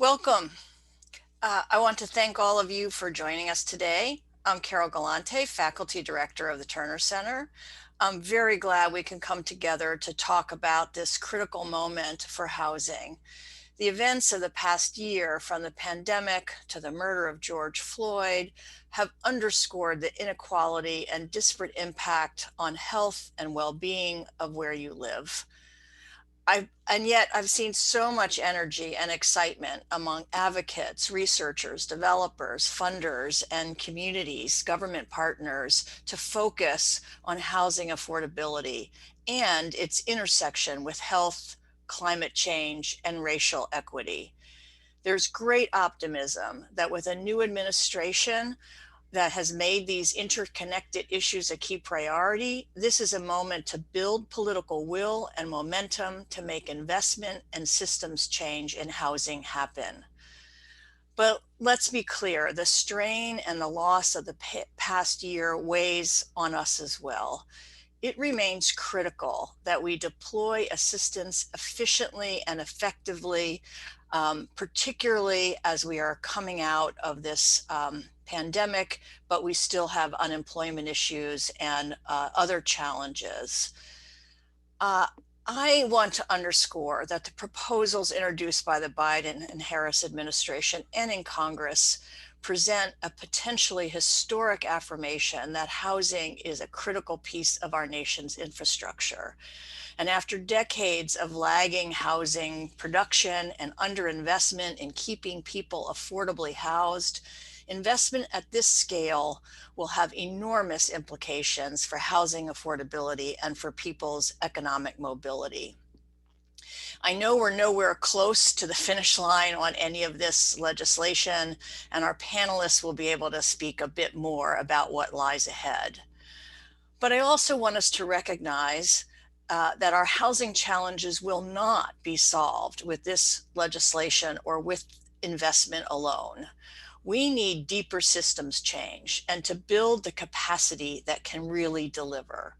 Welcome. I want to thank all of you for joining us today. I'm Carol Galante, Faculty Director of the Terner Center. I'm very glad we can come together to talk about this critical moment for housing. The events of the past year, from the pandemic to the murder of George Floyd, have underscored the inequality and disparate impact on health and well-being of where you live. And yet I've seen so much energy and excitement among advocates, researchers, developers, funders, and communities, government partners to focus on housing affordability and its intersection with health, climate change, and racial equity. There's great optimism that with a new administration, that has made these interconnected issues a key priority, this is a moment to build political will and momentum to make investment and systems change in housing happen. But let's be clear, the strain and the loss of the past year weighs on us as well. It remains critical that we deploy assistance efficiently and effectively, particularly as we are coming out of this pandemic, but we still have unemployment issues and other challenges. I want to underscore that the proposals introduced by the Biden and Harris administration and in Congress present a potentially historic affirmation that housing is a critical piece of our nation's infrastructure. And after decades of lagging housing production and underinvestment in keeping people affordably housed, investment at this scale will have enormous implications for housing affordability and for people's economic mobility. I know we're nowhere close to the finish line on any of this legislation, and our panelists will be able to speak a bit more about what lies ahead. But I also want us to recognize that our housing challenges will not be solved with this legislation or with investment alone. We need deeper systems change and to build the capacity that can really deliver.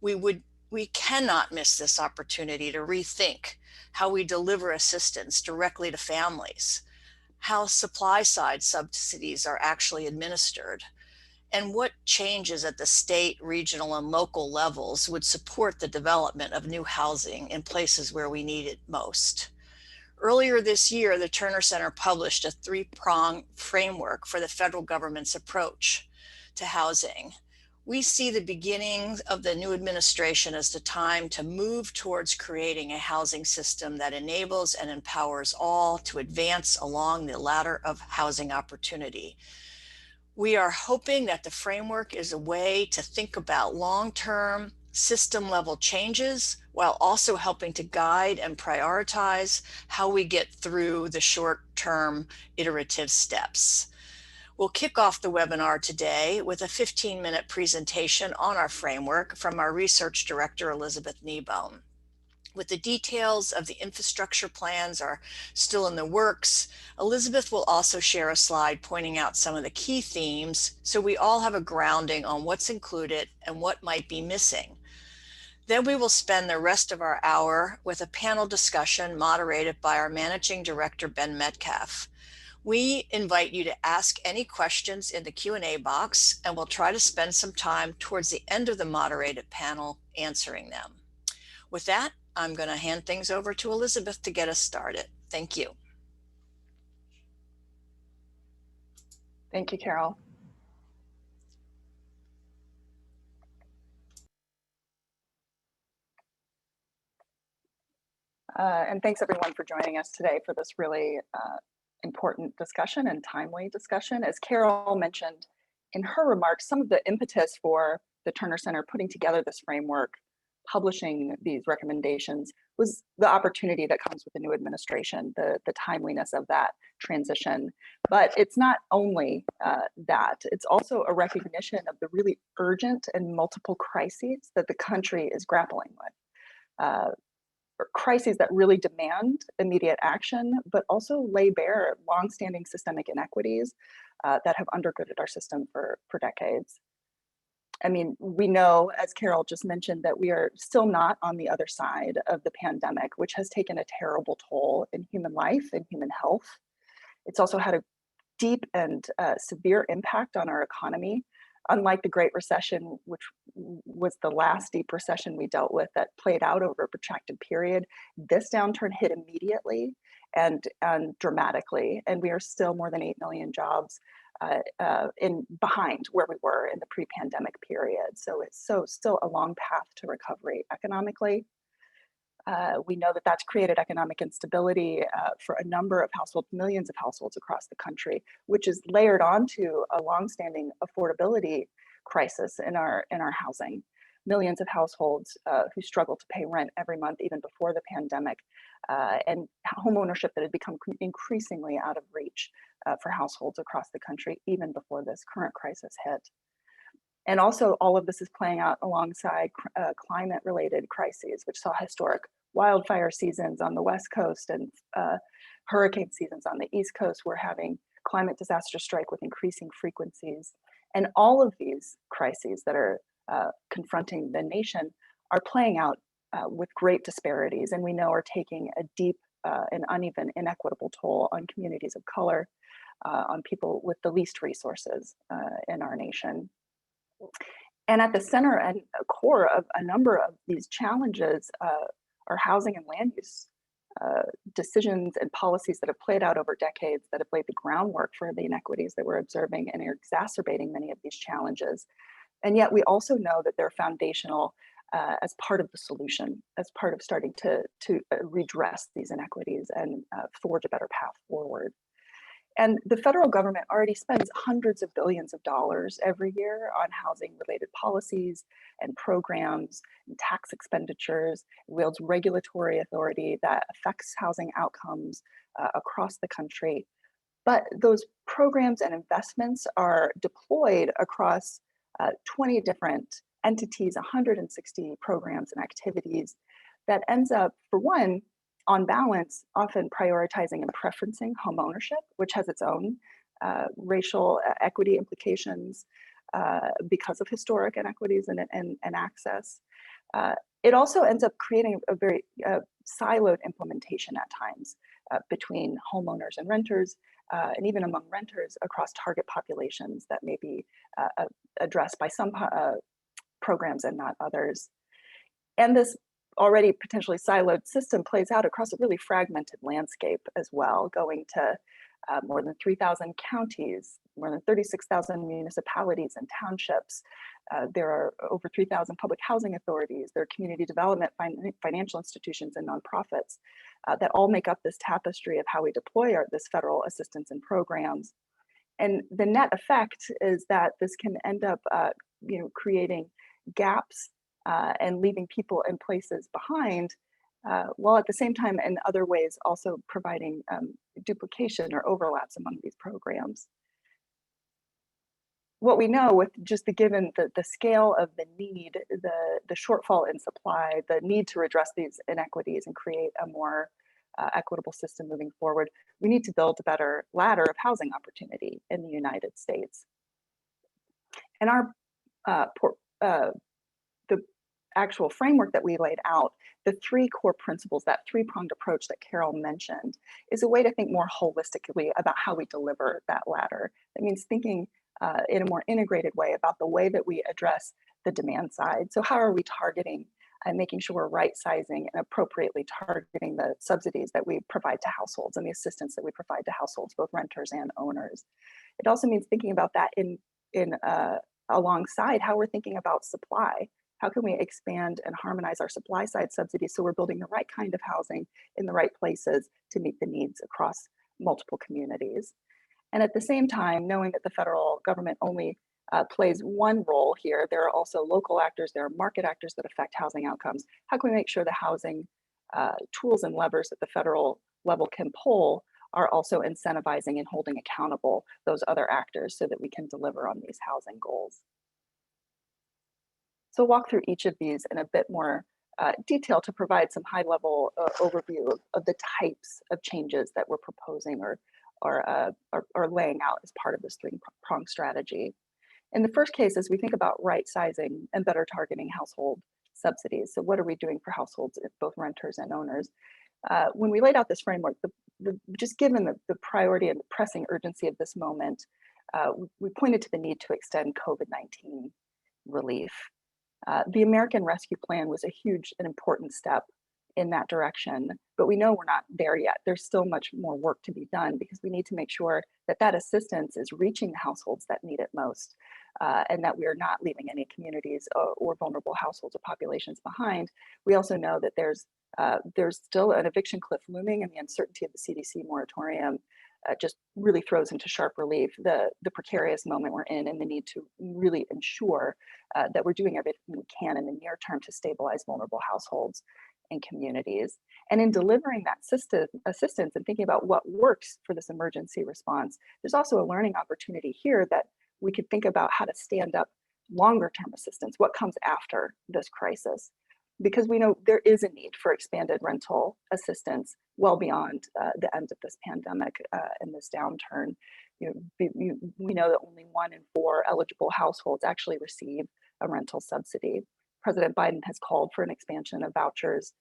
We cannot miss this opportunity to rethink how we deliver assistance directly to families, how supply side subsidies are actually administered, and what changes at the state, regional, and local levels would support the development of new housing in places where we need it most. Earlier this year, the Terner Center published a three-pronged framework for the federal government's approach to housing. We see the beginning of the new administration as the time to move towards creating a housing system that enables and empowers all to advance along the ladder of housing opportunity. We are hoping that the framework is a way to think about long-term system level changes while also helping to guide and prioritize how we get through the short-term iterative steps. We'll kick off the webinar today with a 15-minute presentation on our framework from our research director, Elizabeth Kneebone. With the details of the infrastructure plans are still in the works, Elizabeth will also share a slide pointing out some of the key themes so we all have a grounding on what's included and what might be missing. Then we will spend the rest of our hour with a panel discussion moderated by our Managing Director Ben Metcalf. We invite you to ask any questions in the Q&A box, and we'll try to spend some time towards the end of the moderated panel answering them. With that, I'm going to hand things over to Elizabeth to get us started. Thank you. Thank you, Carol. And thanks everyone for joining us today for this really important discussion and timely discussion. As Carol mentioned in her remarks, some of the impetus for the Terner Center putting together this framework, publishing these recommendations, was the opportunity that comes with the new administration, the timeliness of that transition. But it's not only that, it's also a recognition of the really urgent and multiple crises that the country is grappling with. Crises that really demand immediate action, but also lay bare longstanding systemic inequities that have undergirded our system for decades. I mean, we know, as Carol just mentioned, that we are still not on the other side of the pandemic, which has taken a terrible toll in human life and human health. It's also had a deep and severe impact on our economy. Unlike the Great Recession, which was the last deep recession we dealt with that played out over a protracted period, this downturn hit immediately and dramatically, and we are still more than 8 million jobs in behind where we were in the pre-pandemic period. So it's still a long path to recovery economically. We know that that's created economic instability for a number of households, millions of households across the country, which is layered onto a longstanding affordability crisis in our housing. Millions of households who struggle to pay rent every month, even before the pandemic, and home ownership that had become increasingly out of reach for households across the country, even before this current crisis hit. And also, all of this is playing out alongside climate-related crises, which saw historic wildfire seasons on the West Coast and hurricane seasons on the East Coast. We're having climate disaster strike with increasing frequencies. And all of these crises that are confronting the nation are playing out with great disparities, and we know are taking a deep and uneven, inequitable toll on communities of color, on people with the least resources in our nation. And at the center and core of a number of these challenges are housing and land use decisions and policies that have played out over decades that have laid the groundwork for the inequities that we're observing and are exacerbating many of these challenges. And yet we also know that they're foundational as part of the solution, as part of starting to redress these inequities and forge a better path forward. And the federal government already spends hundreds of billions of dollars every year on housing related policies and programs and tax expenditures, wields regulatory authority that affects housing outcomes across the country. But those programs and investments are deployed across 20 different entities, 160 programs and activities that ends up, for one, on balance, often prioritizing and preferencing home ownership, which has its own racial equity implications because of historic inequities and access. It also ends up creating a very siloed implementation at times between homeowners and renters, and even among renters across target populations that may be addressed by some programs and not others. And this already potentially siloed system plays out across a really fragmented landscape as well, going to more than 3,000 counties, more than 36,000 municipalities and townships. There are over 3,000 public housing authorities. There are community development, financial institutions, and nonprofits that all make up this tapestry of how we deploy this federal assistance and programs. And the net effect is that this can end up creating gaps and leaving people in places behind, while at the same time in other ways also providing duplication or overlaps among these programs. What we know with just given the scale of the need, the shortfall in supply, the need to redress these inequities and create a more equitable system moving forward, we need to build a better ladder of housing opportunity in the United States. And the actual framework that we laid out, the three core principles, that three-pronged approach that Carol mentioned, is a way to think more holistically about how we deliver that ladder. It means thinking in a more integrated way about the way that we address the demand side. So how are we targeting and making sure we're right-sizing and appropriately targeting the subsidies that we provide to households and the assistance that we provide to households, both renters and owners. It also means thinking about that alongside how we're thinking about supply. How can we expand and harmonize our supply side subsidies so we're building the right kind of housing in the right places to meet the needs across multiple communities? And at the same time, knowing that the federal government only plays one role here, there are also local actors, there are market actors that affect housing outcomes. How can we make sure the housing tools and levers that the federal level can pull are also incentivizing and holding accountable those other actors so that we can deliver on these housing goals? So walk through each of these in a bit more detail to provide some high-level overview of the types of changes that we're proposing or laying out as part of this three-pronged strategy. In the first case, as we think about right sizing and better targeting household subsidies, so what are we doing for households, both renters and owners? When we laid out this framework, just given the priority and the pressing urgency of this moment, we pointed to the need to extend COVID-19 relief. The American Rescue Plan was a huge and important step in that direction, but we know we're not there yet. There's still much more work to be done because we need to make sure that that assistance is reaching the households that need it most, and that we are not leaving any communities or vulnerable households or populations behind. We also know that there's still an eviction cliff looming, and the uncertainty of the CDC moratorium just really throws into sharp relief the precarious moment we're in and the need to really ensure that we're doing everything we can in the near term to stabilize vulnerable households and communities. And in delivering that assistance and thinking about what works for this emergency response, there's also a learning opportunity here that we could think about how to stand up longer term assistance, what comes after this crisis. Because we know there is a need for expanded rental assistance well beyond the end of this pandemic and this downturn. We know that only 1 in 4 eligible households actually receive a rental subsidy. President Biden has called for an expansion of vouchers.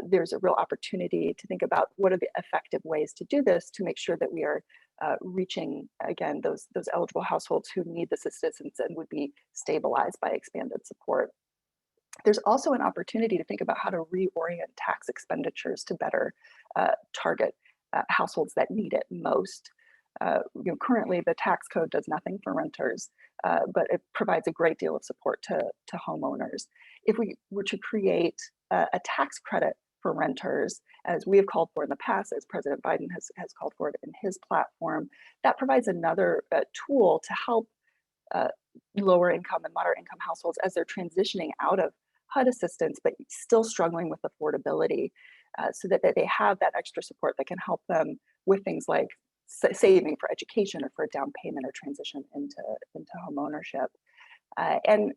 There's a real opportunity to think about what are the effective ways to do this to make sure that we are reaching, again, those eligible households who need this assistance and would be stabilized by expanded support. There's also an opportunity to think about how to reorient tax expenditures to better target households that need it most. Currently, the tax code does nothing for renters, but it provides a great deal of support to homeowners. If we were to create a tax credit for renters, as we have called for in the past, as President Biden has called for it in his platform, that provides another tool to help lower income and moderate income households as they're transitioning out of HUD assistance, but still struggling with affordability, so that they have that extra support that can help them with things like saving for education or for a down payment or transition into home ownership. And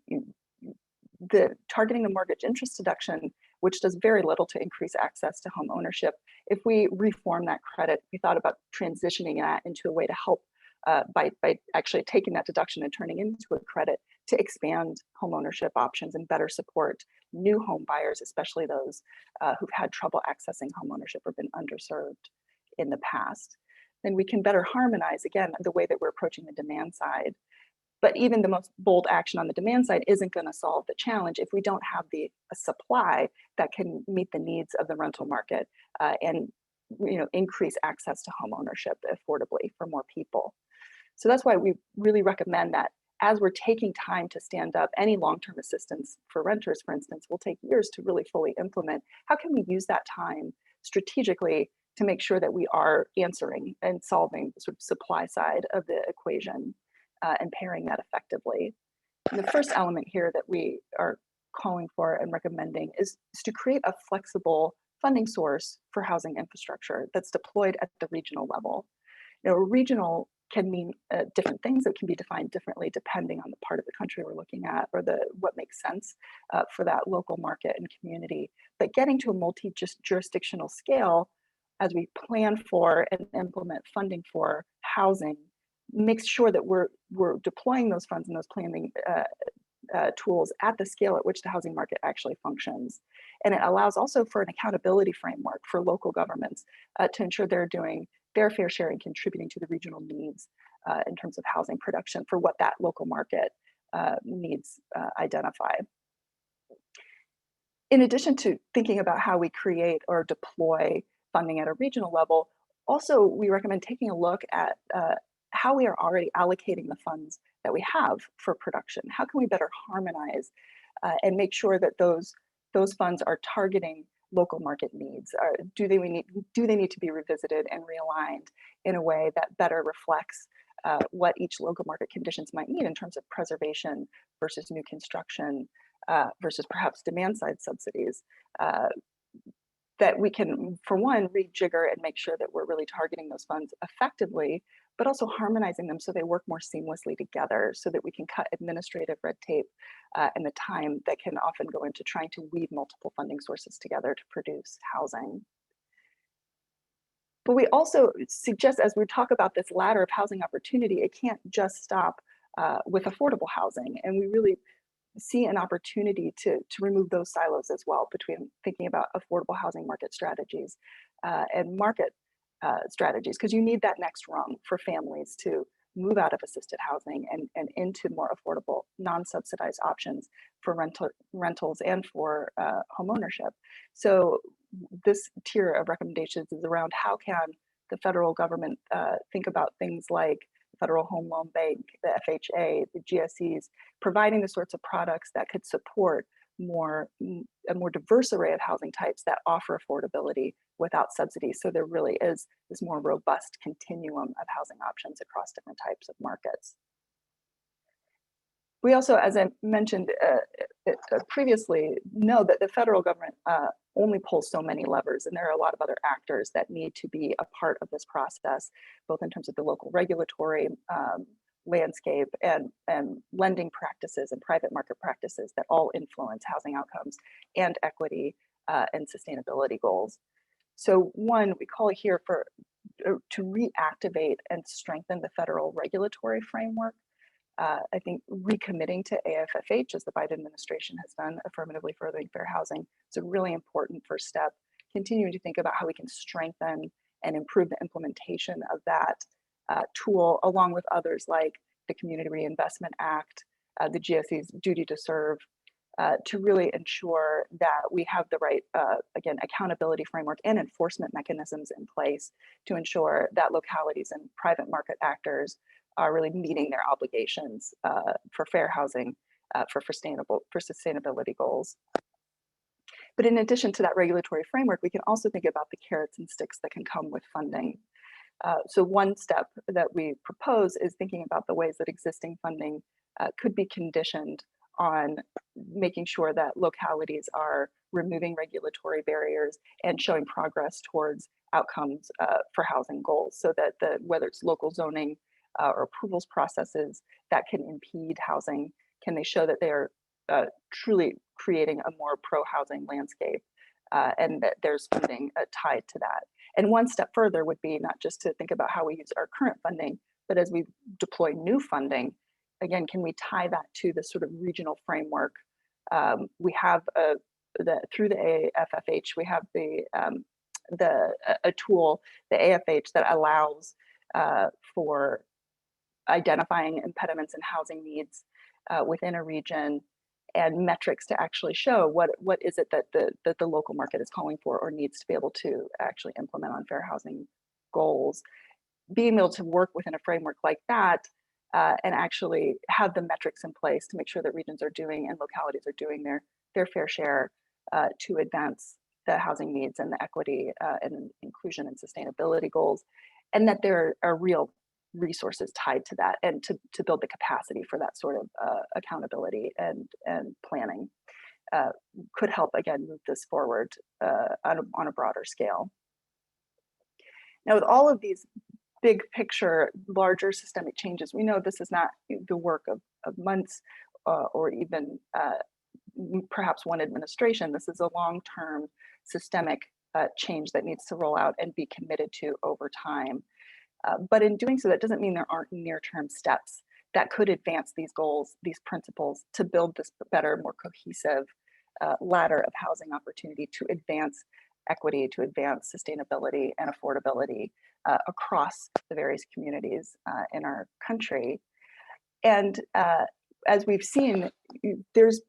the targeting the mortgage interest deduction, which does very little to increase access to home ownership, if we reform that credit, we thought about transitioning that into a way to help by actually taking that deduction and turning it into a credit to expand home ownership options and better support new home buyers, especially those who've had trouble accessing home ownership or been underserved in the past. Then we can better harmonize, again, the way that we're approaching the demand side. But even the most bold action on the demand side isn't going to solve the challenge if we don't have a supply that can meet the needs of the rental market and increase access to home ownership affordably for more people. So that's why we really recommend that as we're taking time to stand up any long-term assistance for renters, for instance, will take years to really fully implement. How can we use that time strategically to make sure that we are answering and solving the sort of supply side of the equation and pairing that effectively? And the first element here that we are calling for and recommending is to create a flexible funding source for housing infrastructure that's deployed at the regional level. Regional can mean different things that can be defined differently depending on the part of the country we're looking at or what makes sense for that local market and community. But getting to a multi-jurisdictional scale as we plan for and implement funding for housing makes sure that we're deploying those funds and those planning tools at the scale at which the housing market actually functions. And it allows also for an accountability framework for local governments to ensure they're doing their fair share in contributing to the regional needs in terms of housing production for what that local market needs identify. In addition to thinking about how we create or deploy funding at a regional level, also we recommend taking a look at how we are already allocating the funds that we have for production. How can we better harmonize and make sure that those funds are targeting local market needs? Do they need to be revisited and realigned in a way that better reflects what each local market conditions might need in terms of preservation versus new construction versus perhaps demand side subsidies? That we can, for one, rejigger and make sure that we're really targeting those funds effectively, but also harmonizing them so they work more seamlessly together so that we can cut administrative red tape and the time that can often go into trying to weave multiple funding sources together to produce housing. But we also suggest, as we talk about this ladder of housing opportunity, it can't just stop with affordable housing. And we really see an opportunity to remove those silos as well between thinking about affordable housing market strategies and market strategies, because you need that next rung for families to move out of assisted housing and into more affordable, non-subsidized options for rentals and for home ownership. So this tier of recommendations is around how can the federal government think about things like the Federal Home Loan Bank, the FHA, the GSEs, providing the sorts of products that could support a more diverse array of housing types that offer affordability without subsidies. So there really is this more robust continuum of housing options across different types of markets. We also, as I mentioned previously, know that the federal government only pulls so many levers, and there are a lot of other actors that need to be a part of this process, both in terms of the local regulatory landscape and lending practices and private market practices that all influence housing outcomes and equity and sustainability goals. So one, we call here to reactivate and strengthen the federal regulatory framework. I think recommitting to AFFH, as the Biden administration has done, affirmatively furthering fair housing, is a really important first step. Continuing to think about how we can strengthen and improve the implementation of that tool, along with others like the Community Reinvestment Act, the GSE's duty to serve, to really ensure that we have the right, again, accountability framework and enforcement mechanisms in place to ensure that localities and private market actors are really meeting their obligations for fair housing, for sustainability goals. But in addition to that regulatory framework, we can also think about the carrots and sticks that can come with funding. So one step that we propose is thinking about the ways that existing funding could be conditioned on making sure that localities are removing regulatory barriers and showing progress towards outcomes for housing goals, so that whether it's local zoning or approvals processes that can impede housing, can they show that they are truly creating a more pro-housing landscape and that there's funding tied to that. And one step further would be not just to think about how we use our current funding, but as we deploy new funding, again, can we tie that to the sort of regional framework? We have through the AFFH, we have a tool, the AFH, that allows for identifying impediments in housing needs within a region, and metrics to actually show what is it that the local market is calling for or needs to be able to actually implement on fair housing goals. Being able to work within a framework like that and actually have the metrics in place to make sure that regions are doing and localities are doing their fair share to advance the housing needs and the equity and inclusion and sustainability goals, and that there are real resources tied to that, and to build the capacity for that sort of accountability and planning could help, again, move this forward on a broader scale. Now, with all of these big picture, larger systemic changes, we know this is not the work of months or even perhaps one administration. This is a long-term systemic change that needs to roll out and be committed to over time. But in doing so, that doesn't mean there aren't near-term steps that could advance these goals, these principles, to build this better, more cohesive ladder of housing opportunity to advance equity, to advance sustainability and affordability across the various communities in our country. And as we've seen, there's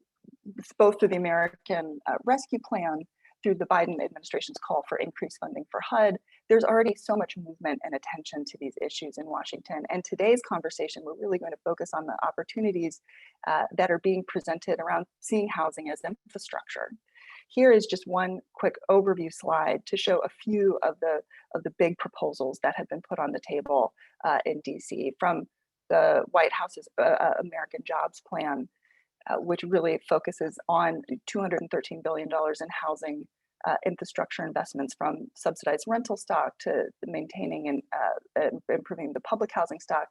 both through the American Rescue Plan, through the Biden administration's call for increased funding for HUD, there's already so much movement and attention to these issues in Washington. And today's conversation, we're really going to focus on the opportunities that are being presented around seeing housing as infrastructure. Here is just one quick overview slide to show a few of the big proposals that have been put on the table in DC, from the White House's American Jobs Plan, which really focuses on $213 billion in housing infrastructure investments, from subsidized rental stock to maintaining and improving the public housing stock,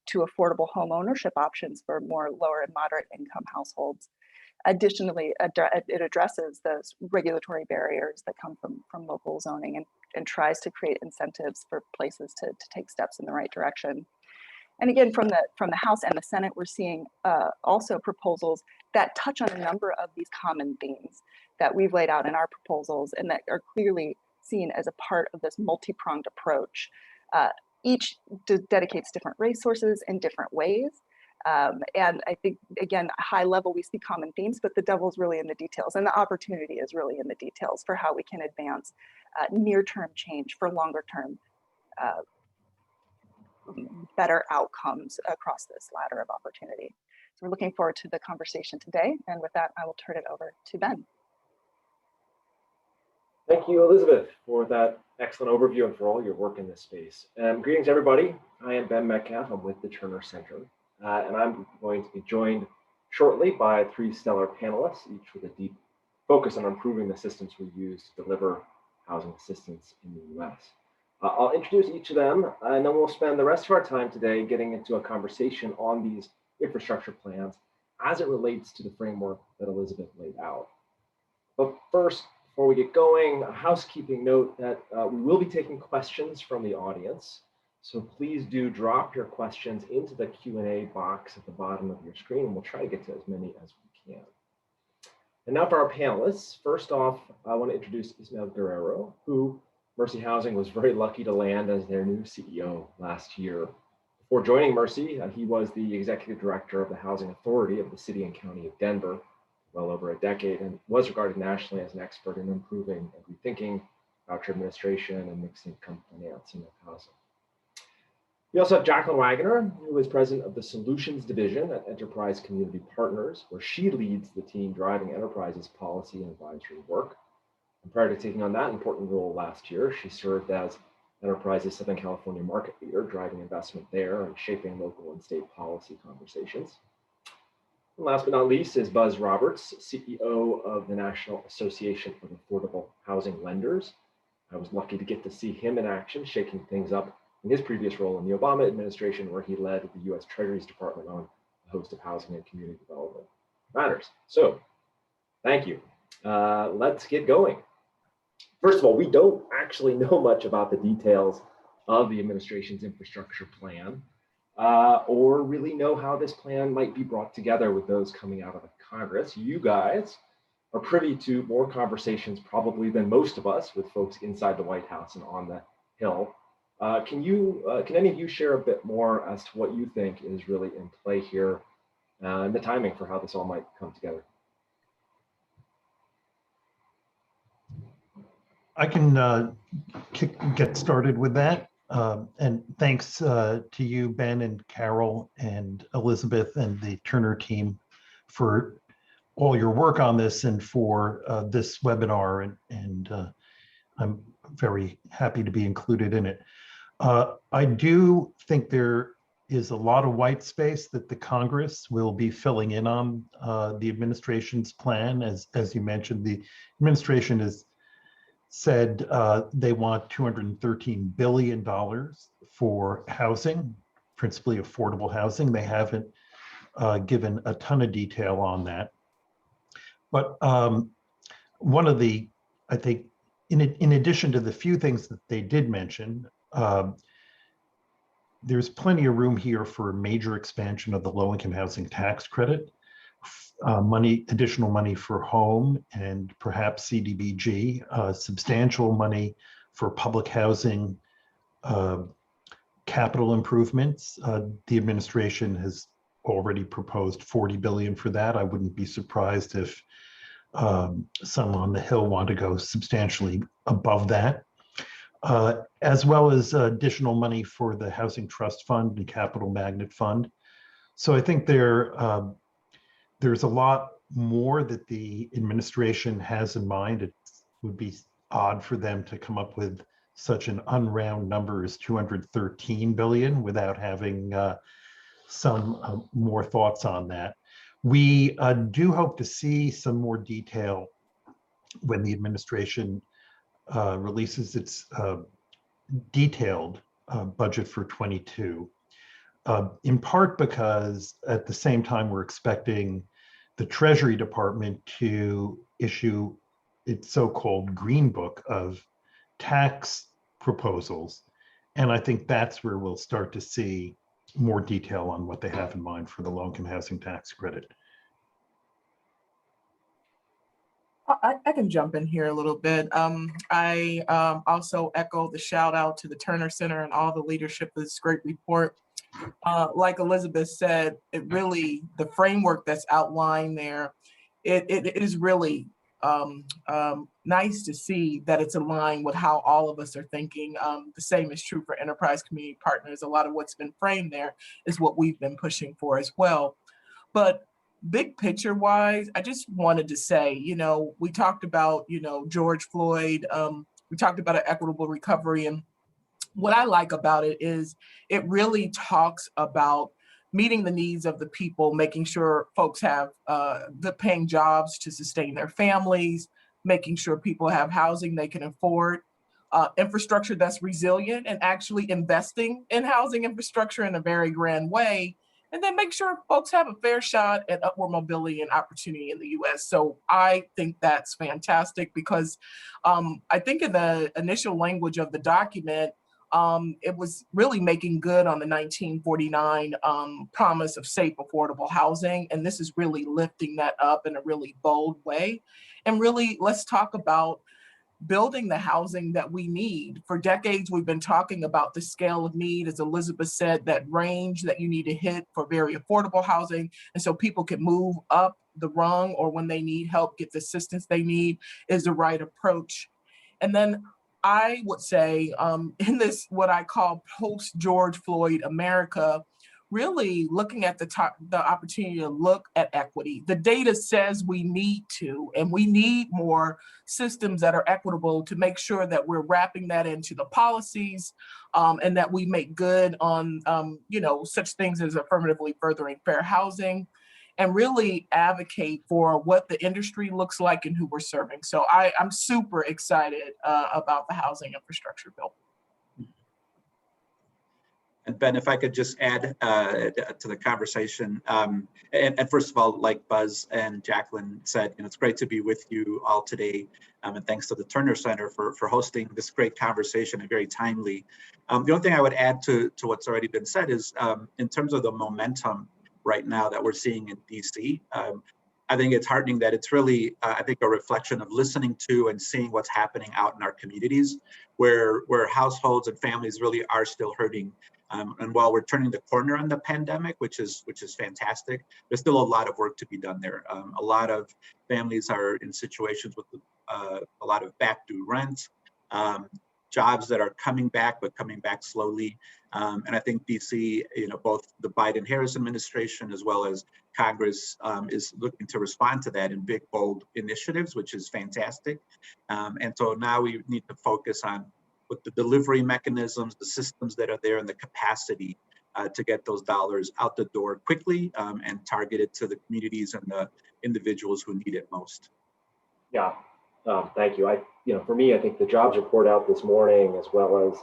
to affordable home ownership options for more lower and moderate income households. Additionally, it addresses those regulatory barriers that come from local zoning and tries to create incentives for places to take steps in the right direction. And again, from the House and the Senate, we're seeing also proposals that touch on a number of these common themes that we've laid out in our proposals and that are clearly seen as a part of this multi-pronged approach. Each dedicates different resources in different ways. And I think, again, high level, we see common themes, but the devil's really in the details, and the opportunity is really in the details for how we can advance near-term change for longer-term better outcomes across this ladder of opportunity. So we're looking forward to the conversation today. And with that, I will turn it over to Ben. Thank you, Elizabeth, for that excellent overview and for all your work in this space. Greetings, everybody. I am Ben Metcalf. I'm with the Terner Center, and I'm going to be joined shortly by 3 stellar panelists, each with a deep focus on improving the systems we use to deliver housing assistance in the U.S. I'll introduce each of them, and then we'll spend the rest of our time today getting into a conversation on these infrastructure plans as it relates to the framework that Elizabeth laid out. But first, before we get going, a housekeeping note that we will be taking questions from the audience. So please do drop your questions into the Q&A box at the bottom of your screen, and we'll try to get to as many as we can. And now for our panelists. First off, I want to introduce Ismael Guerrero, who Mercy Housing was very lucky to land as their new CEO last year. Before joining Mercy, he was the executive director of the Housing Authority of the City and County of Denver, well over a decade, and was regarded nationally as an expert in improving and rethinking voucher administration and mixed income financing of housing. We also have Jacqueline Waggoner, who is president of the Solutions Division at Enterprise Community Partners, where she leads the team driving Enterprise's policy and advisory work. And prior to taking on that important role last year, she served as Enterprise's Southern California market leader, driving investment there and shaping local and state policy conversations. And last but not least is Buzz Roberts, CEO of the National Association of Affordable Housing Lenders. I was lucky to get to see him in action, shaking things up in his previous role in the Obama administration, where he led the U.S. Treasury's Department on a host of housing and community development matters. So, thank you. Let's get going. First of all, we don't actually know much about the details of the administration's infrastructure plan, or really know how this plan might be brought together with those coming out of the Congress. You guys are privy to more conversations probably than most of us with folks inside the White House and on the Hill. Can any of you share a bit more as to what you think is really in play here and the timing for how this all might come together? I can get started with that. And thanks to you, Ben and Carol and Elizabeth and the Terner team for all your work on this and for this webinar. And I'm very happy to be included in it. I do think there is a lot of white space that the Congress will be filling in on the administration's plan. As you mentioned, the administration has said they want $213 billion for housing, principally affordable housing. They haven't given a ton of detail on that. But one of the, I think, in addition to the few things that they did mention, there's plenty of room here for a major expansion of the low-income housing tax credit, additional money for home and perhaps CDBG, substantial money for public housing capital improvements. The administration has already proposed $40 billion for that. I wouldn't be surprised if some on the Hill want to go substantially above that, as well as additional money for the Housing Trust Fund and Capital Magnet Fund. So I think there's a lot more that the administration has in mind. It would be odd for them to come up with such an unround number as 213 billion without having some more thoughts on that. We do hope to see some more detail when the administration releases its detailed budget for 22. In part because at the same time we're expecting the Treasury Department to issue its so-called Green Book of tax proposals. And I think that's where we'll start to see more detail on what they have in mind for the low-income housing tax credit. I can jump in here a little bit. I also echo the shout out to the Terner Center and all the leadership of this great report. Like Elizabeth said, it really, the framework that's outlined there, it is really nice to see that it's aligned with how all of us are thinking. The same is true for enterprise community partners. A lot of what's been framed there is what we've been pushing for as well. But big picture wise, I just wanted to say, we talked about, George Floyd, we talked about an equitable recovery. And what I like about it is it really talks about meeting the needs of the people, making sure folks have good paying jobs to sustain their families, making sure people have housing they can afford, infrastructure that's resilient, and actually investing in housing infrastructure in a very grand way. And then make sure folks have a fair shot at upward mobility and opportunity in the US. So I think that's fantastic because I think in the initial language of the document, it was really making good on the 1949 promise of safe, affordable housing. And this is really lifting that up in a really bold way. And really, let's talk about building the housing that we need. For decades, we've been talking about the scale of need, as Elizabeth said, that range that you need to hit for very affordable housing. And so people can move up the rung, or when they need help, get the assistance they need, is the right approach. And then I would say in this, what I call post-George Floyd America, really looking at the opportunity to look at equity. The data says we need to, and we need more systems that are equitable to make sure that we're wrapping that into the policies and that we make good on, such things as affirmatively furthering fair housing, and really advocate for what the industry looks like and who we're serving. So I'm super excited about the housing infrastructure bill. And Ben, if I could just add to the conversation, and first of all, like Buzz and Jacqueline said, it's great to be with you all today, and thanks to the Terner Center for hosting this great conversation and very timely. The only thing I would add to what's already been said is in terms of the momentum right now that we're seeing in DC, I think it's heartening that it's really, I think, a reflection of listening to and seeing what's happening out in our communities, where households and families really are still hurting. And while we're turning the corner on the pandemic, which is fantastic, there's still a lot of work to be done there. A lot of families are in situations with a lot of back due rent, jobs that are coming back, but coming back slowly. And I think DC, both the Biden-Harris administration as well as Congress is looking to respond to that in big, bold initiatives, which is fantastic. And so now we need to focus on with the delivery mechanisms, the systems that are there, and the capacity to get those dollars out the door quickly and targeted to the communities and the individuals who need it most. Yeah, thank you. For me, I think the jobs report out this morning, as well as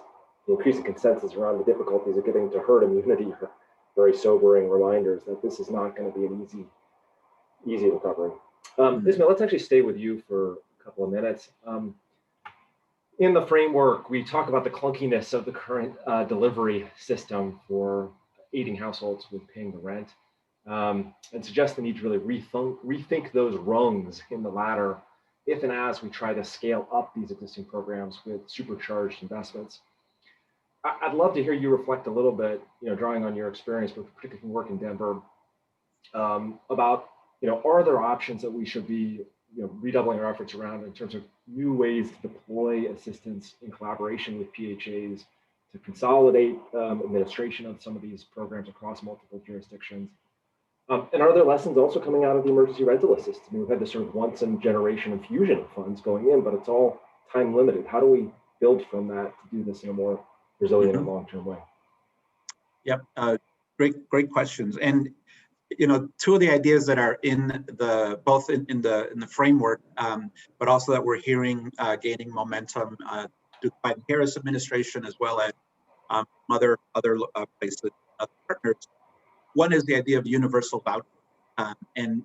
the increasing consensus around the difficulties of getting to herd immunity, are very sobering reminders that this is not going to be an easy recovery. Ismael, let's actually stay with you for a couple of minutes. In the framework, we talk about the clunkiness of the current delivery system for aiding households with paying the rent, and suggest the need to really rethink those rungs in the ladder if and as we try to scale up these existing programs with supercharged investments. I'd love to hear you reflect a little bit, drawing on your experience, but particularly from work in Denver, about, are there options that we should be redoubling our efforts around in terms of new ways to deploy assistance in collaboration with PHAs to consolidate administration of some of these programs across multiple jurisdictions. And are there lessons also coming out of the emergency rental assist? We've had this sort of once in a generation infusion of funds going in, but it's all time limited. How do we build from that to do this in a more resilient and long-term way? Yep, great questions. And two of the ideas that are in both in the framework, but also that we're hearing gaining momentum by the Harris administration as well as other places, other partners. One is the idea of universal voucher, and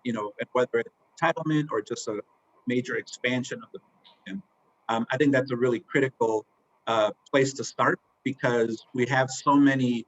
whether it's entitlement or just a major expansion of the program. I think that's a really critical place to start, because we have so many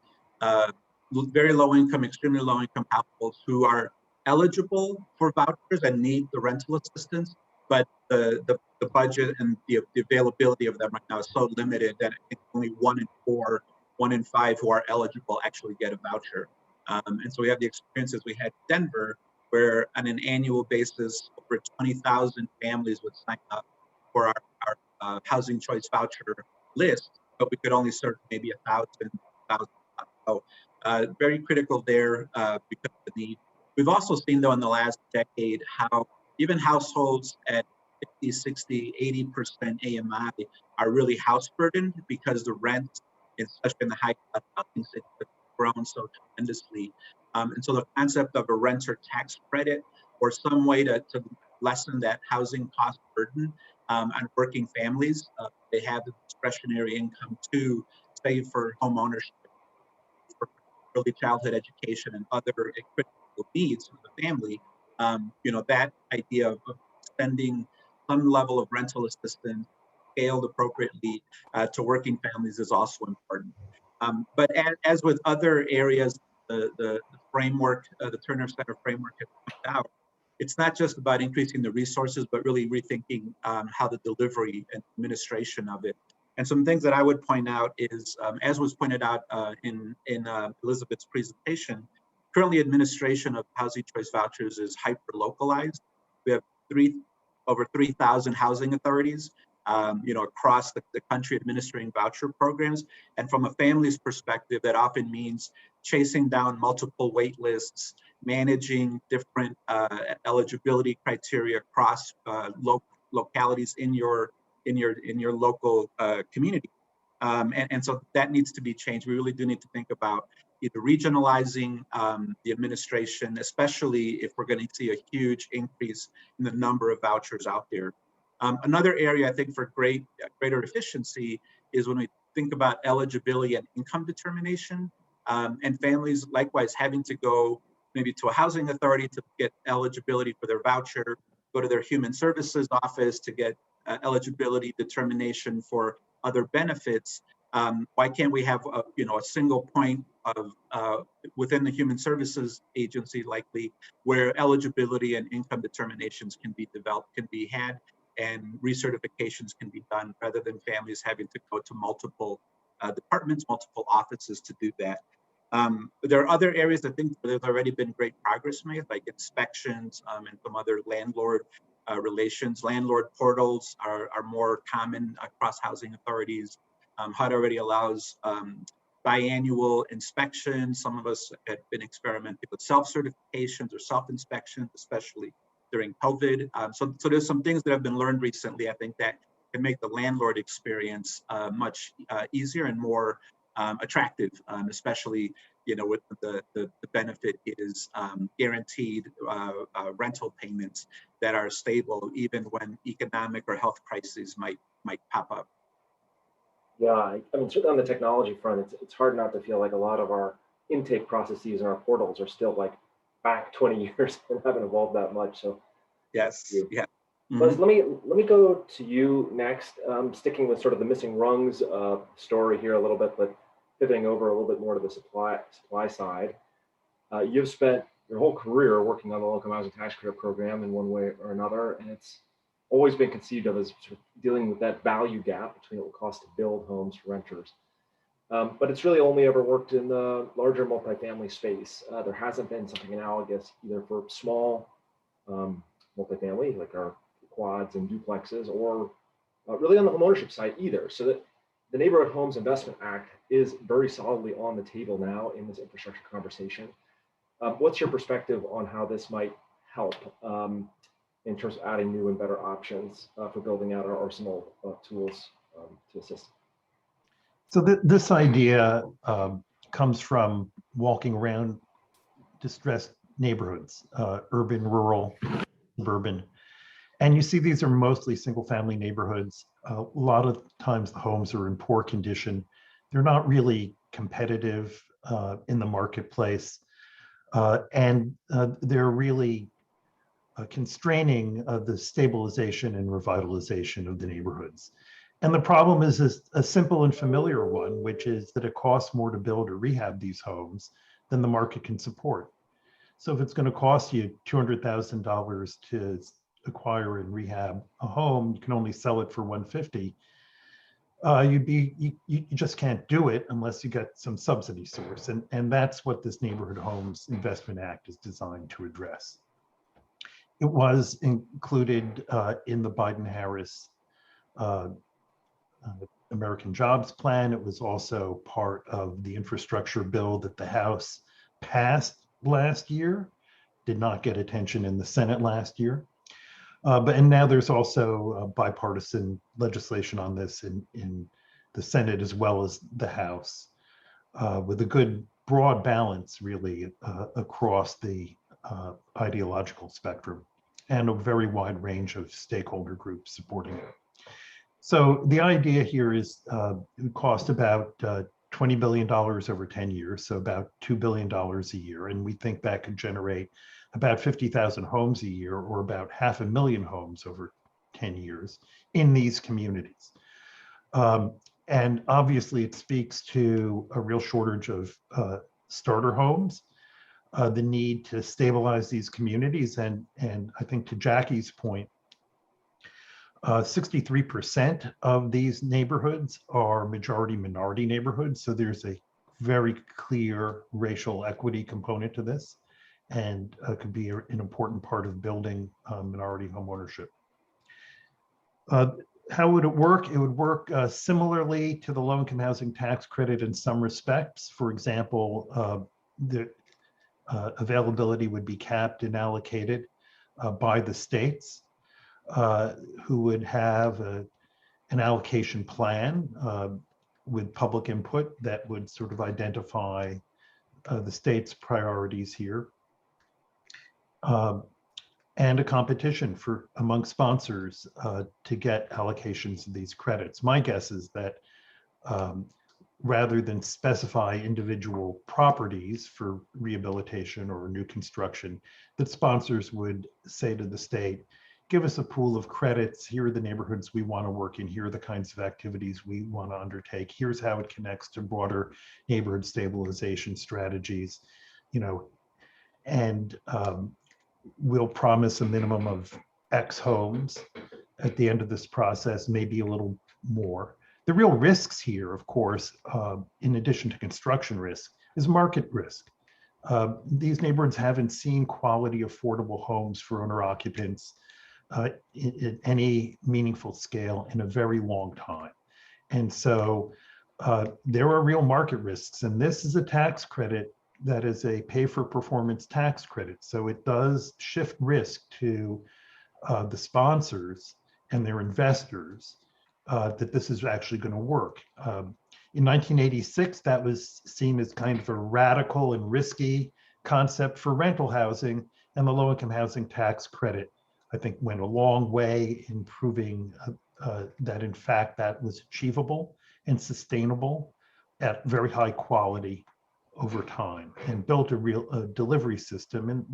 very low income, extremely low income households who are eligible for vouchers and need the rental assistance, but the budget and the availability of them right now is so limited that I think only 1 in 4, 1 in 5 who are eligible actually get a voucher. And so we have the experiences we had in Denver, where on an annual basis, over 20,000 families would sign up for our housing choice voucher list, but we could only serve maybe 1,000. So very critical there because of the need. We've also seen, though, in the last decade how even households at 50, 60, 80% AMI are really house burdened because the rent, especially in the high class housing cities, has grown so tremendously. And so the concept of a renter tax credit or some way to lessen that housing cost burden on working families, they have the discretionary income to save for home ownership, for early childhood education, and other critical needs of the family. That idea of spending some level of rental assistance scaled appropriately to working families is also important. But as with other areas, the framework, the Terner Center framework has pointed out, it's not just about increasing the resources, but really rethinking how the delivery and administration of it. And some things that I would point out is, as was pointed out in Elizabeth's presentation, currently administration of housing choice vouchers is hyper-localized. We have over 3,000 housing authorities across the country administering voucher programs. And from a family's perspective, that often means chasing down multiple wait lists, managing different eligibility criteria across localities in your local community. And so that needs to be changed. We really do need to think about either regionalizing the administration, especially if we're going to see a huge increase in the number of vouchers out there. Another area I think for greater efficiency is when we think about eligibility and income determination, and families likewise having to go maybe to a housing authority to get eligibility for their voucher, go to their human services office to get eligibility determination for other benefits. Why can't we have a single point of within the human services agency likely where eligibility and income determinations can be developed, can be had, and recertifications can be done rather than families having to go to multiple departments, multiple offices to do that. There are other areas I think there's already been great progress made, like inspections and some other landlord relations. Landlord portals are more common across housing authorities. HUD already allows biannual inspections. Some of us have been experimenting with self-certifications or self-inspections, especially during COVID. So there's some things that have been learned recently, I think, that can make the landlord experience much easier and more attractive, especially with the benefit is guaranteed rental payments that are stable even when economic or health crises might pop up. Yeah, I mean, certainly on the technology front, it's hard not to feel like a lot of our intake processes and our portals are still like back 20 years and haven't evolved that much. So yes, yeah. Buzz, let me go to you next. Sticking with sort of the missing rungs story here a little bit, but pivoting over a little bit more to the supply side. You've spent your whole career working on the low-income housing tax credit program in one way or another, and it's always been conceived of as sort of dealing with that value gap between what it costs to build homes for renters. But it's really only ever worked in the larger multifamily space. There hasn't been something analogous either for small multifamily, like our quads and duplexes, or really on the homeownership side either. So that the Neighborhood Homes Investment Act is very solidly on the table now in this infrastructure conversation. What's your perspective on how this might help in terms of adding new and better options for building out our arsenal of tools to assist? So this idea comes from walking around distressed neighborhoods, urban, rural, suburban. And you see these are mostly single family neighborhoods. A lot of times the homes are in poor condition. They're not really competitive in the marketplace. And they're really constraining the stabilization and revitalization of the neighborhoods. And the problem is a simple and familiar one, which is that it costs more to build or rehab these homes than the market can support. So if it's going to cost you $200,000 to acquire and rehab a home, you can only sell it for $150,000. You just can't do it unless you get some subsidy source, and that's what this Neighborhood Homes Investment Act is designed to address. It was included in the Biden-Harris American Jobs Plan. It was also part of the infrastructure bill that the House passed last year, did not get attention in the Senate last year. And now there's also bipartisan legislation on this in the Senate as well as the House, with a good broad balance really across the ideological spectrum and a very wide range of stakeholder groups supporting it. So the idea here is it would cost about $20 billion over 10 years, so about $2 billion a year. And we think that could generate about 50,000 homes a year, or about 500,000 homes over 10 years in these communities. And obviously it speaks to a real shortage of starter homes, the need to stabilize these communities. And I think to Jackie's point, 63% of these neighborhoods are majority minority neighborhoods. So there's a very clear racial equity component to this, and could be an important part of building minority home ownership. How would it work? It would work similarly to the low-income housing tax credit in some respects. For example, the availability would be capped and allocated by the states, who would have an allocation plan with public input that would sort of identify the state's priorities here. And a competition among sponsors to get allocations of these credits. My guess is that rather than specify individual properties for rehabilitation or new construction, that sponsors would say to the state, give us a pool of credits. Here are the neighborhoods we want to work in. Here are the kinds of activities we want to undertake. Here's how it connects to broader neighborhood stabilization strategies, and we'll promise a minimum of X homes at the end of this process, maybe a little more. The real risks here, of course, in addition to construction risk, is market risk. These neighborhoods haven't seen quality, affordable homes for owner occupants at any meaningful scale in a very long time. And so there are real market risks, and this is a tax credit that is a pay for performance tax credit. So it does shift risk to the sponsors and their investors that this is actually going to work. In 1986, that was seen as kind of a radical and risky concept for rental housing, and the low-income housing tax credit, I think, went a long way in proving that in fact that was achievable and sustainable at very high quality over time, and built a real delivery system. And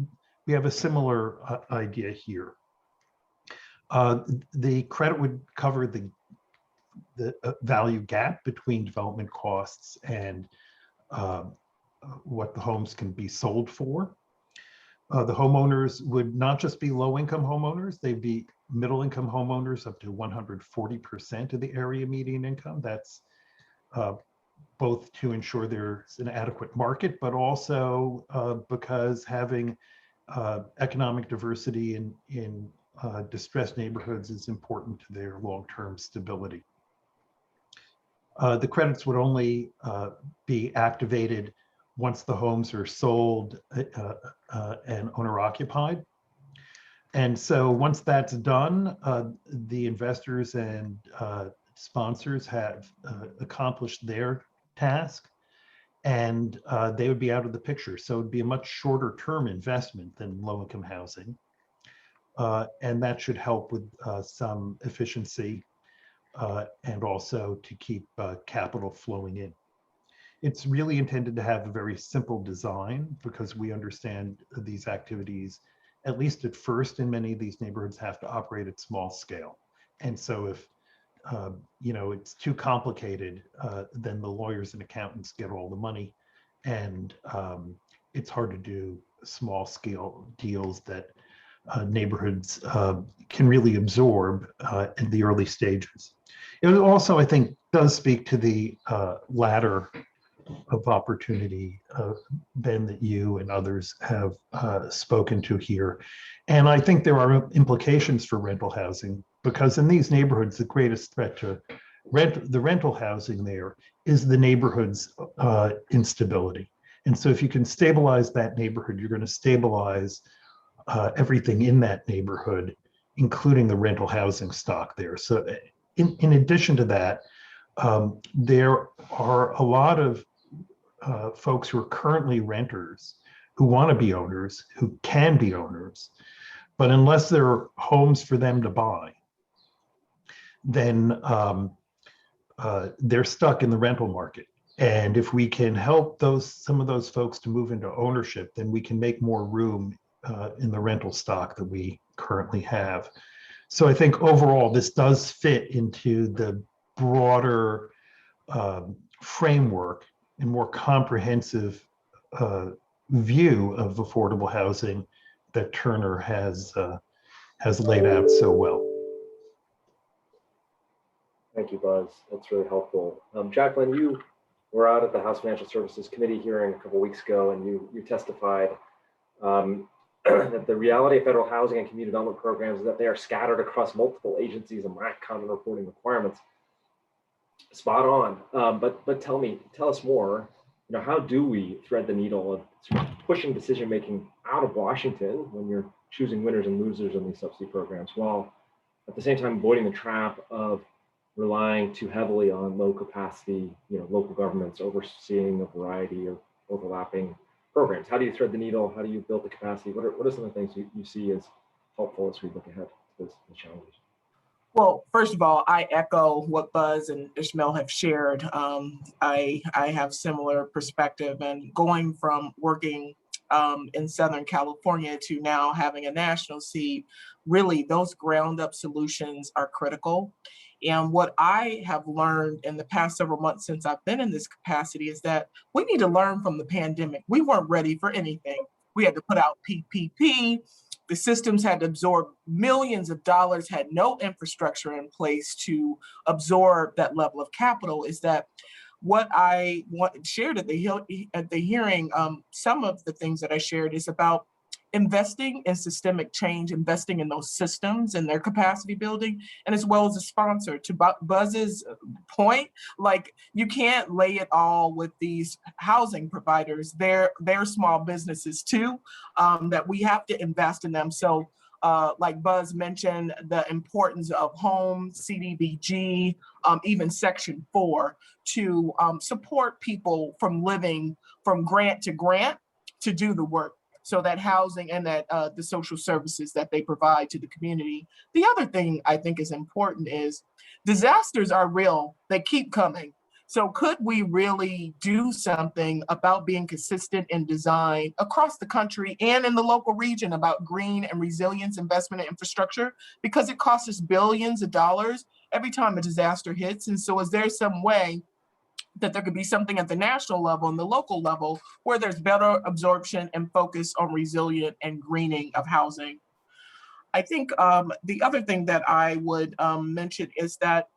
we have a similar idea here. The credit would cover the value gap between development costs and what the homes can be sold for. The homeowners would not just be low-income homeowners, they'd be middle-income homeowners up to 140% of the area median income. That's both to ensure there's an adequate market, but also because having economic diversity in distressed neighborhoods is important to their long-term stability. The credits would only be activated once the homes are sold and owner occupied. And so once that's done, the investors and sponsors have accomplished their task, and they would be out of the picture. So it'd be a much shorter term investment than low-income housing. And that should help with some efficiency and also to keep capital flowing in. It's really intended to have a very simple design, because we understand these activities, at least at first in many of these neighborhoods, have to operate at small scale. And so if it's too complicated, then the lawyers and accountants get all the money, and it's hard to do small scale deals that neighborhoods can really absorb in the early stages. It also, I think, does speak to the ladder of opportunity, Ben, that you and others have spoken to here. And I think there are implications for rental housing, because in these neighborhoods, the greatest threat to the rental housing there is the neighborhood's instability. And so if you can stabilize that neighborhood, you're going to stabilize everything in that neighborhood, including the rental housing stock there. So in addition to that, there are a lot of folks who are currently renters who want to be owners, who can be owners, but unless there are homes for them to buy, then they're stuck in the rental market. And if we can help some of those folks to move into ownership, then we can make more room in the rental stock that we currently have. So I think overall, this does fit into the broader framework and more comprehensive view of affordable housing that Terner has laid out so well. Thank you, Buzz. That's really helpful. Jacqueline, you were out at the House Financial Services Committee hearing a couple of weeks ago, and you testified that the reality of federal housing and community development programs is that they are scattered across multiple agencies and lack common reporting requirements. Spot on. But tell us more. How do we thread the needle of sort of pushing decision making out of Washington when you're choosing winners and losers in these subsidy programs, while at the same time avoiding the trap of relying too heavily on low capacity, local governments overseeing a variety of overlapping programs? How do you thread the needle? How do you build the capacity? What are some of the things you see as helpful as we look ahead to the challenges? Well, first of all, I echo what Buzz and Ismael have shared. I have similar perspective, and going from working in Southern California to now having a national seat, really those ground up solutions are critical. And what I have learned in the past several months since I've been in this capacity is that we need to learn from the pandemic. We weren't ready for anything. We had to put out PPP. The systems had to absorb millions of dollars, had no infrastructure in place to absorb that level of capital. Is that what I shared at the hearing? Some of the things that I shared is about investing in systemic change, investing in those systems and their capacity building, and as well as a sponsor. To Buzz's point, like, you can't lay it all with these housing providers. They're small businesses too, that we have to invest in them. So like Buzz mentioned, the importance of home, CDBG, even Section 4 to support people from living from grant to grant to do the work. So that housing and that the social services that they provide to the community. The other thing I think is important is disasters are real. They keep coming. So could we really do something about being consistent in design across the country and in the local region about green and resilience investment in infrastructure? Because it costs us billions of dollars every time a disaster hits. And so is there some way that there could be something at the national level and the local level where there's better absorption and focus on resilient and greening of housing? I think the other thing that I would mention is that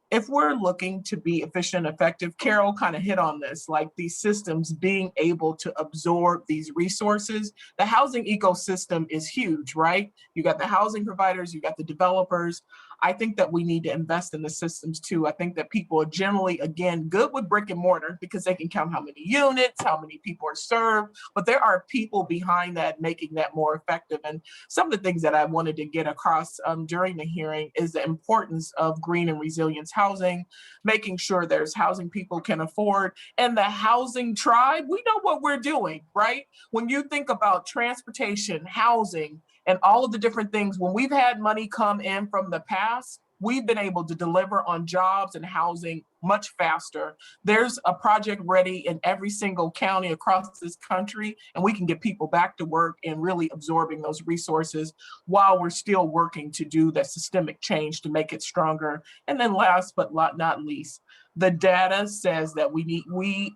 if we're looking to be efficient and effective, Carol kind of hit on this, like these systems being able to absorb these resources. The housing ecosystem is huge, right? You got the housing providers, you got the developers. I think that we need to invest in the systems too. I think that people are generally, again, good with brick and mortar because they can count how many units, how many people are served, but there are people behind that making that more effective. And some of the things that I wanted to get across during the hearing is the importance of green and resilience housing, making sure there's housing people can afford, and the housing tribe, we know what we're doing, right? When you think about transportation, housing, and all of the different things, when we've had money come in from the past, we've been able to deliver on jobs and housing much faster. There's a project ready in every single county across this country, and we can get people back to work and really absorbing those resources while we're still working to do that systemic change to make it stronger. And then last but not least, The data says that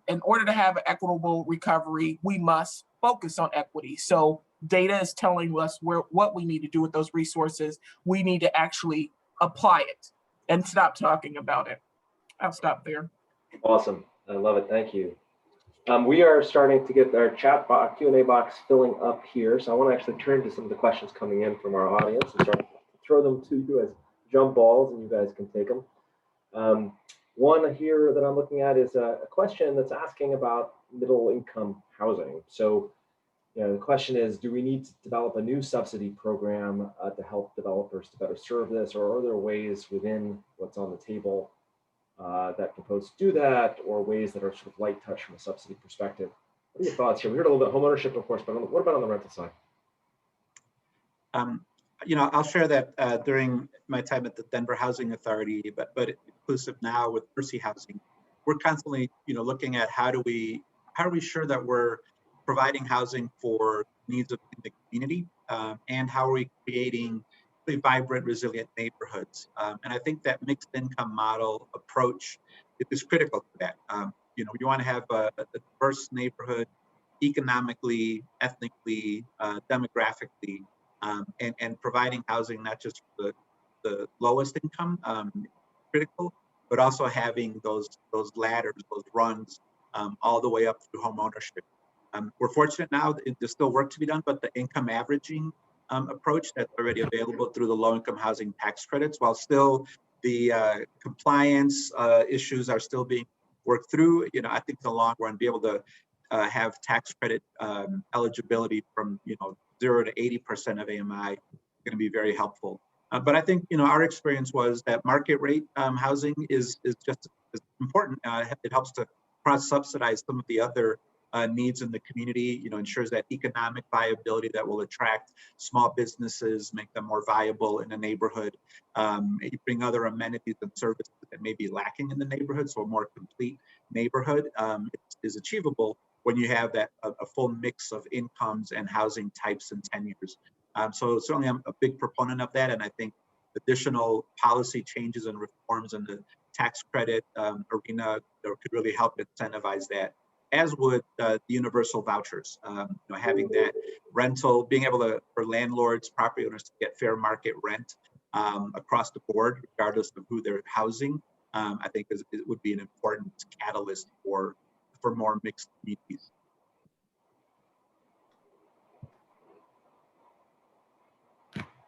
in order to have an equitable recovery, we must focus on equity. So data is telling us what we need to do with those resources. We need to actually apply it and stop talking about it. I'll stop there. Awesome. I love it. Thank you. We are starting to get our chat box, Q&A box filling up here. So I want to actually turn to some of the questions coming in from our audience and start to throw them to you as jump balls, and you guys can take them. One here that I'm looking at is a question that's asking about middle income housing. So, the question is, do we need to develop a new subsidy program to help developers to better serve this, or are there ways within what's on the table that propose to do that, or ways that are sort of light touch from a subsidy perspective? What are your thoughts here? We heard a little bit of homeownership, of course, but what about on the rental side? I'll share that during my time at the Denver Housing Authority, but inclusive now with Mercy Housing, we're constantly, looking at how do we sure that we're providing housing for needs of the community, and how are we creating really vibrant, resilient neighborhoods. And I think that mixed income model approach is critical to that. You want to have a diverse neighborhood economically, ethnically, demographically, and providing housing not just for the lowest income, critical, but also having those ladders, those rungs, all the way up through home ownership. We're fortunate now that there's still work to be done, but the income averaging approach that's already available through the low-income housing tax credits, while still the compliance issues are still being worked through, I think in the long run, be able to have tax credit eligibility from 0 to 80% of AMI going to be very helpful. But I think our experience was that market rate housing is just as important. It helps to cross-subsidize some of the other needs in the community, ensures that economic viability that will attract small businesses, make them more viable in a neighborhood. You bring other amenities and services that may be lacking in the neighborhood, so a more complete neighborhood is achievable when you have that a full mix of incomes and housing types and tenures. So certainly I'm a big proponent of that, and I think additional policy changes and reforms in the tax credit arena could really help incentivize that, as would the universal vouchers. Having that rental, being able to, for landlords, property owners to get fair market rent across the board, regardless of who they're housing, I think it would be an important catalyst for more mixed communities.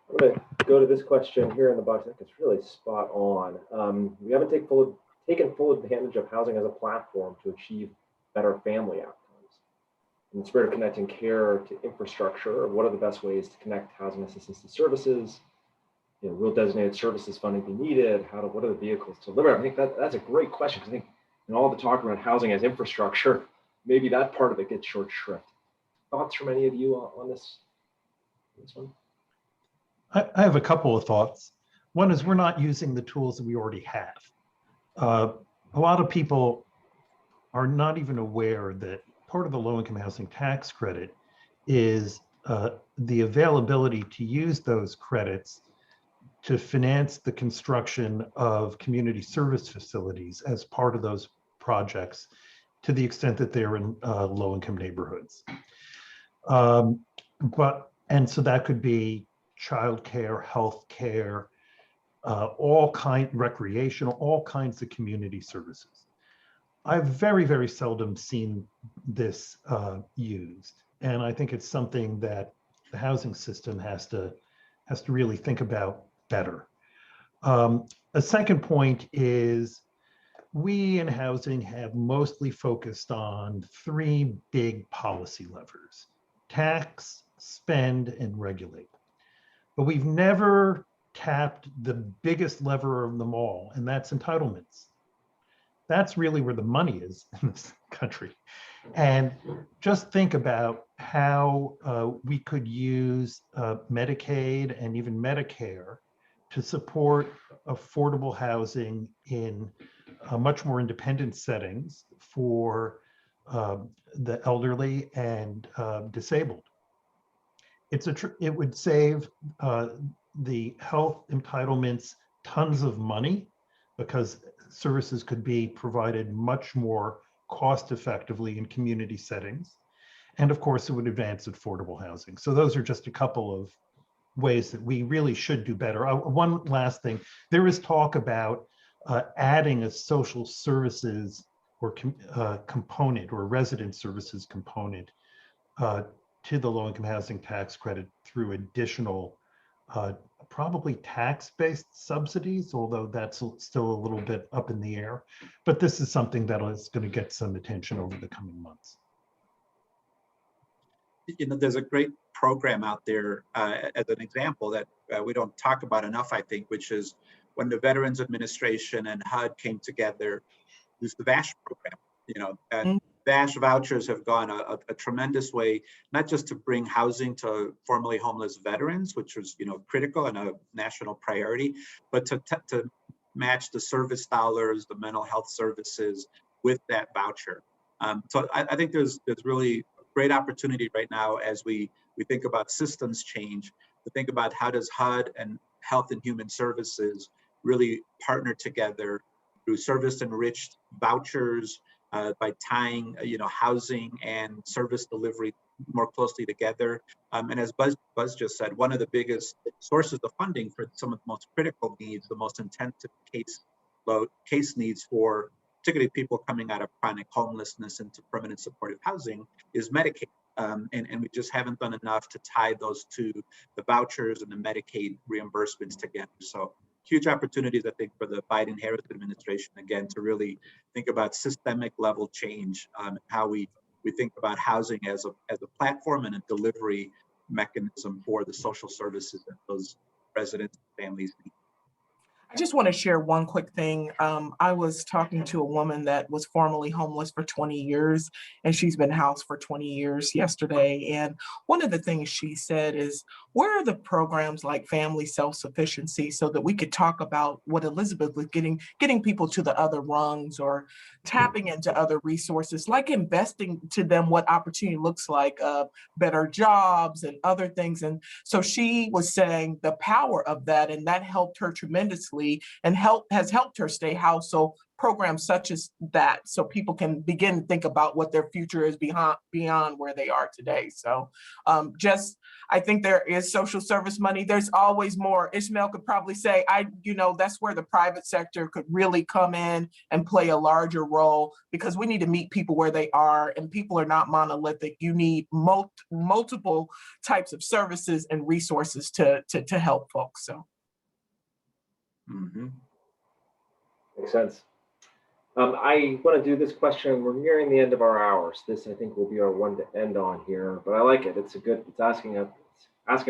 I'm going to go to this question here in the box. I think it's really spot on. We haven't taken full advantage of housing as a platform to achieve better family outcomes. In the spirit of connecting care to infrastructure, what are the best ways to connect housing assistance to services? Will designated services funding be needed? What are the vehicles to deliver? I think that's a great question, because I think in all the talk around housing as infrastructure, maybe that part of it gets short shrift. Thoughts from any of you on this one? I have a couple of thoughts. One is, we're not using the tools that we already have. A lot of people are not even aware that part of the low-income housing tax credit is the availability to use those credits to finance the construction of community service facilities as part of those projects, to the extent that they're in low-income neighborhoods. And so that could be childcare, healthcare, recreational, all kinds of community services. I've very, very seldom seen this used, and I think it's something that the housing system has to really think about better. A second point is, we in housing have mostly focused on three big policy levers: tax, spend, and regulate. But we've never tapped the biggest lever of them all, and that's entitlements. That's really where the money is in this country. And just think about how we could use Medicaid and even Medicare to support affordable housing in much more independent settings for the elderly and disabled. It would save the health entitlements tons of money, because services could be provided much more cost effectively in community settings. And of course, it would advance affordable housing. So those are just a couple of ways that we really should do better. One last thing, there is talk about adding a social services or component or resident services component to the low-income housing tax credit through additional probably tax-based subsidies, although that's still a little bit up in the air. But this is something that is going to get some attention over the coming months. You know, there's a great program out there as an example that we don't talk about enough, I think, which is when the Veterans Administration and HUD came together, use the VASH program. You know, and VASH vouchers have gone a tremendous way, not just to bring housing to formerly homeless veterans, which was, you know, critical and a national priority, but to match the service dollars, the mental health services with that voucher. So I think there's really great opportunity right now as we think about systems change, to think about how does HUD and Health and Human Services really partner together through service enriched vouchers, by tying housing and service delivery more closely together. And as Buzz just said, one of the biggest sources of funding for some of the most critical needs, the most intensive case needs for particularly people coming out of chronic homelessness into permanent supportive housing, is Medicaid. And we just haven't done enough to tie those two, the vouchers and the Medicaid reimbursements together. So huge opportunities, I think, for the Biden-Harris administration, again, to really think about systemic level change, how we think about housing as a platform and a delivery mechanism for the social services that those residents and families need. I just want to share one quick thing. I was talking to a woman that was formerly homeless for 20 years, and she's been housed for 20 years yesterday. And one of the things she said is, where are the programs like family self-sufficiency so that we could talk about what Elizabeth was getting people to the other rungs, or tapping into other resources, like investing to them what opportunity looks like, better jobs and other things. And so she was saying the power of that, and that helped her tremendously and has helped her stay housed. So programs such as that, so people can begin to think about what their future is beyond where they are today. So I think there is social service money. There's always more. Ismael could probably say, that's where the private sector could really come in and play a larger role, because we need to meet people where they are, and people are not monolithic. You need multiple types of services and resources to help folks. So. Mm-hmm. Makes sense. I want to do this question. We're nearing the end of our hours. This, I think, will be our one to end on here, but I like it. It's asking a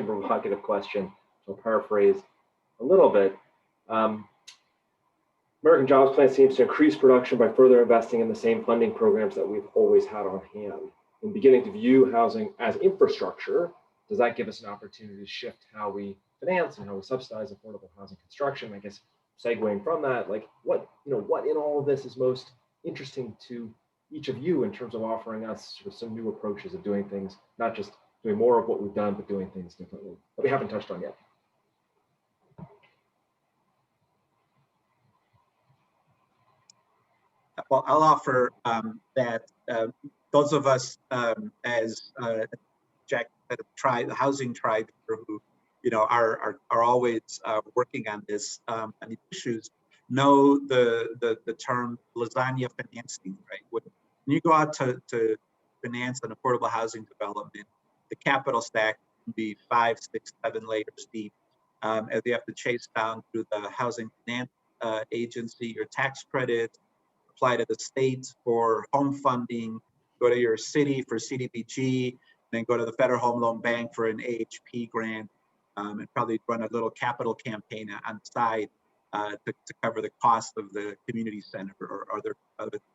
provocative question. So I'll paraphrase a little bit. American Jobs Plan seems to increase production by further investing in the same funding programs that we've always had on hand. In beginning to view housing as infrastructure, does that give us an opportunity to shift how we finance and how we subsidize affordable housing construction? I guess segueing from that, like what in all of this is most interesting to each of you in terms of offering us sort of some new approaches of doing things, not just doing more of what we've done, but doing things differently that we haven't touched on yet. Well, I'll offer that those of us, as Jack said, the housing tribe, who are always working on this and these issues, know the term lasagna financing, right? When you go out to finance an affordable housing development, the capital stack can be 5, 6, 7 layers deep, as you have to chase down through the housing finance agency your tax credit, apply to the state for home funding, go to your city for CDBG, then go to the Federal Home Loan Bank for an AHP grant, and probably run a little capital campaign on the side to cover the cost of the community center or other.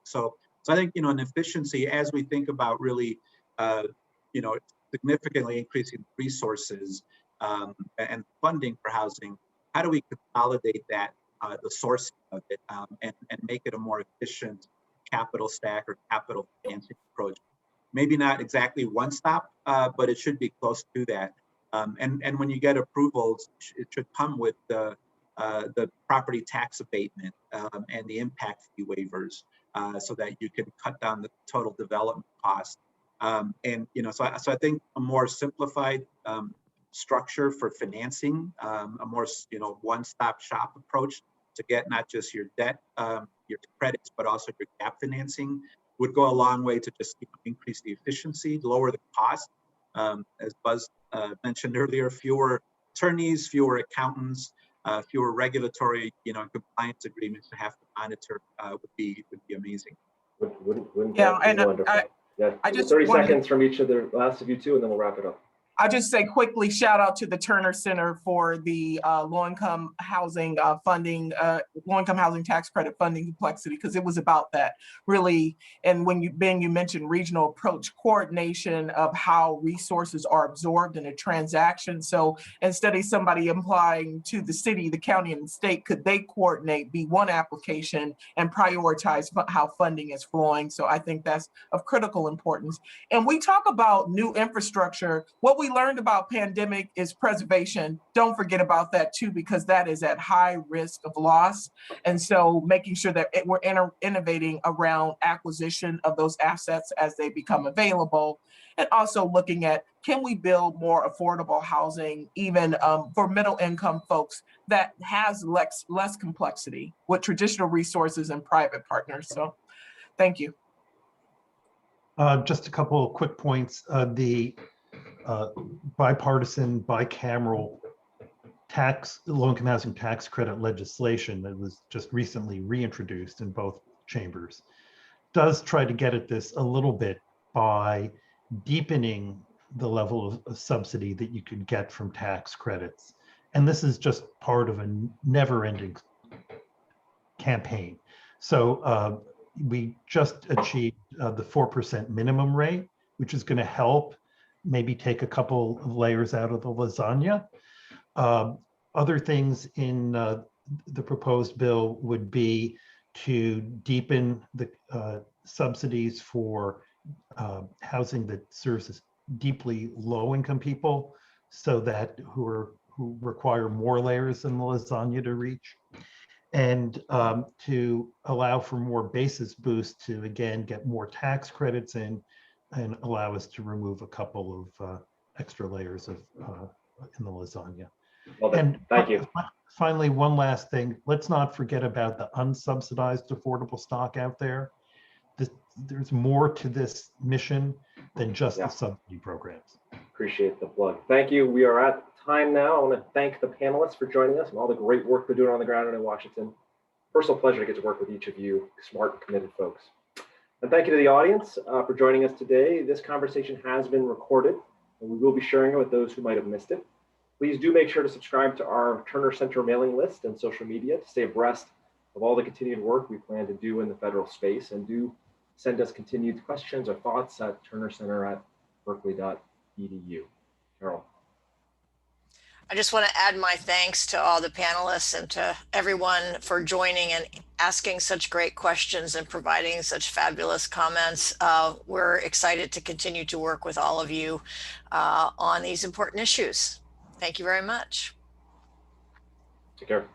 So I think, an efficiency, as we think about really, significantly increasing resources and funding for housing, how do we consolidate that, the source of it, and make it a more efficient capital stack or capital financing approach? Maybe not exactly one stop, but it should be close to that. And when you get approvals, it should come with the the property tax abatement and the impact fee waivers so that you can cut down the total development cost. And so I think a more simplified structure for financing, a more one-stop shop approach to get not just your debt, your credits, but also your gap financing would go a long way to just increase the efficiency, lower the cost. As Buzz mentioned earlier, fewer attorneys, fewer accountants, fewer regulatory, compliance agreements to have to monitor would be amazing. Wouldn't Yeah, that be and wonderful? Yeah, I just 30 wanted seconds from each of the last of you two, and then we'll wrap it up. I'll just say quickly, shout out to the Terner Center for the low-income housing funding, low-income housing tax credit funding complexity, because it was about that really. And when Ben, you mentioned regional approach, coordination of how resources are absorbed in a transaction. So instead of somebody applying to the city, the county, and the state, could they coordinate, be one application, and prioritize how funding is flowing? So I think that's of critical importance. And we talk about new infrastructure. What we learned about pandemic is preservation. Don't forget about that too, because that is at high risk of loss. And so making sure that we're innovating around acquisition of those assets as they become available. And also looking at, can we build more affordable housing, even for middle income folks that has less complexity with traditional resources and private partners. So thank you. Just a couple of quick points. The bipartisan, bicameral low-income housing tax credit legislation that was just recently reintroduced in both chambers does try to get at this a little bit by deepening the level of subsidy that you could get from tax credits. And this is just part of a never-ending campaign. So we just achieved the 4% minimum rate, which is going to help maybe take a couple of layers out of the lasagna. Other things in the proposed bill would be to deepen the subsidies for housing that serves as deeply low-income people, so that who require more layers in the lasagna to reach, and to allow for more basis boost to again get more tax credits in and allow us to remove a couple of extra layers of in the lasagna. Well, and thank you. Finally, one last thing. Let's not forget about the unsubsidized affordable stock out there. There's more to this mission than just the subsidy programs. Appreciate the plug. Thank you. We are at time now. I want to thank the panelists for joining us and all the great work they're doing on the ground in Washington. Personal pleasure to get to work with each of you, smart, committed folks. And thank you to the audience for joining us today. This conversation has been recorded, and we will be sharing it with those who might have missed it. Please do make sure to subscribe to our Terner Center mailing list and social media to stay abreast of all the continued work we plan to do in the federal space, and do send us continued questions or thoughts at ternercenter@berkeley.edu. Carol. I just want to add my thanks to all the panelists and to everyone for joining and asking such great questions and providing such fabulous comments. We're excited to continue to work with all of you on these important issues. Thank you very much. Take care.